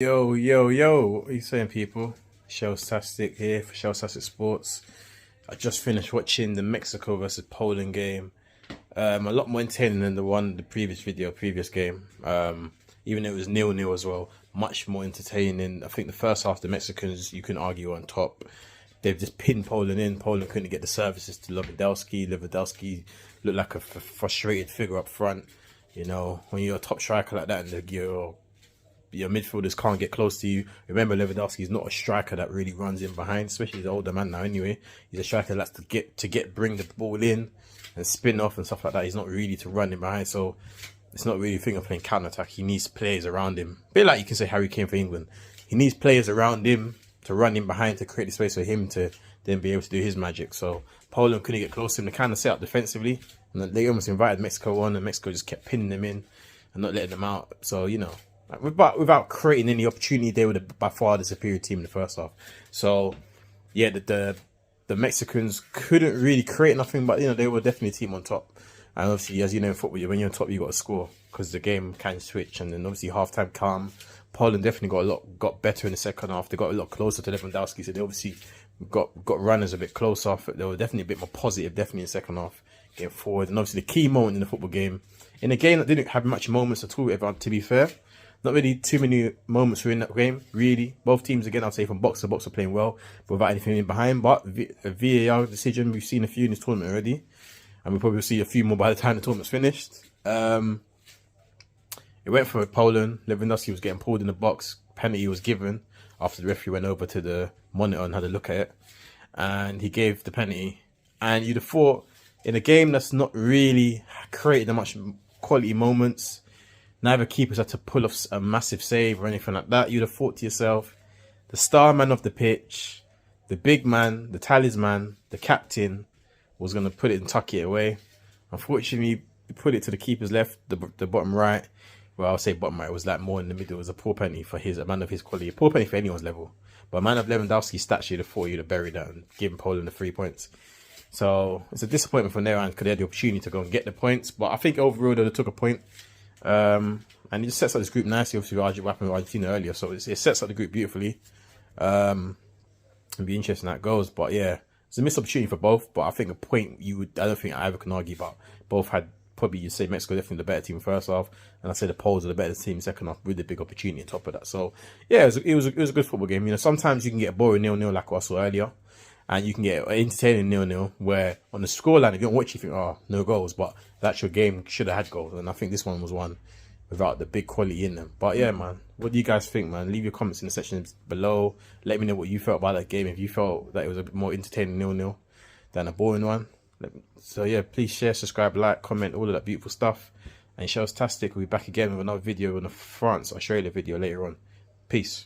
Yo, yo, yo, what are you saying, people? Shelltastic here for Shelltastic Sports. I just finished watching the Mexico versus Poland game. A lot more entertaining than the previous game. Even though it was 0-0 as well, much more entertaining. I think the first half, the Mexicans, you can argue, on top. They've just pinned Poland in. Poland couldn't get the services to Lewandowski. Lewandowski looked like a frustrated figure up front. You know, when you're a top striker like that and your midfielders can't get close to you. Remember, Lewandowski is not a striker that really runs in behind, especially the older man now. Anyway, he's a striker that likes to bring the ball in and spin off and stuff like that. He's not really to run in behind, so it's not really a thing of playing counter attack. He needs players around him. A bit like you can say Harry Kane for England. He needs players around him to run in behind to create the space for him to then be able to do his magic. So Poland couldn't get close to him. They kind of set up defensively, and they almost invited Mexico on, and Mexico just kept pinning them in and not letting them out. So without creating any opportunity, they were by far the superior team in the first half. So yeah, the Mexicans couldn't really create nothing, but they were definitely a team on top. And obviously, as you know in football, when you're on top, you got to score because the game can switch. And then obviously halftime calm. Poland definitely got better in the second half. They got a lot closer to Lewandowski, so they obviously got runners a bit closer. They were definitely a bit more positive, definitely in the second half, getting forward. And obviously the key moment in the football game, in a game that didn't have much moments at all, everyone, to be fair. Not really too many moments were in that game, really. Both teams, again, I'll say from box to box, are playing well, but without anything in behind. But a VAR decision, we've seen a few in this tournament already, and we'll probably see a few more by the time the tournament's finished. It went for Poland. Lewandowski was getting pulled in the box. Penalty was given after the referee went over to the monitor and had a look at it, and he gave the penalty. And you'd have thought, in a game that's not really created that much quality moments, neither keepers had to pull off a massive save or anything like that, you'd have thought to yourself, the star man of the pitch, the big man, the talisman, the captain, was going to put it and tuck it away. Unfortunately, he put it to the keeper's left, the bottom right. Well, I'll say bottom right. It was like more in the middle. It was a poor penalty for a man of his quality. A poor penalty for anyone's level. But a man of Lewandowski's stature, you'd have thought you'd have buried that and given Poland the 3 points. So it's a disappointment from there on because they had the opportunity to go and get the points. But I think overall they took a point. And it just sets up this group nicely. Obviously, what happened with Argentina earlier, so it sets up the group beautifully. It'll be interesting how it goes, but yeah, it's a missed opportunity for both. But I think a point I don't think either can argue. But both had probably, you'd say Mexico definitely the better team in the first half, and I say the Poles are the better team in the second half with the big opportunity on top of that. So yeah, it was a good football game. Sometimes you can get a boring 0-0 like I saw earlier, and you can get an entertaining 0-0 where on the scoreline, if you don't watch, you think, oh, no goals, but the actual game should have had goals, and I think this one was one without the big quality in them. But yeah, man, what do you guys think, man? Leave your comments in the section below. Let me know what you felt about that game. If you felt that it was a bit more entertaining 0-0 than a boring one. So yeah, please share, subscribe, like, comment, all of that beautiful stuff. And Shelltastic will be back again with another video on the France-Australia video later on. Peace.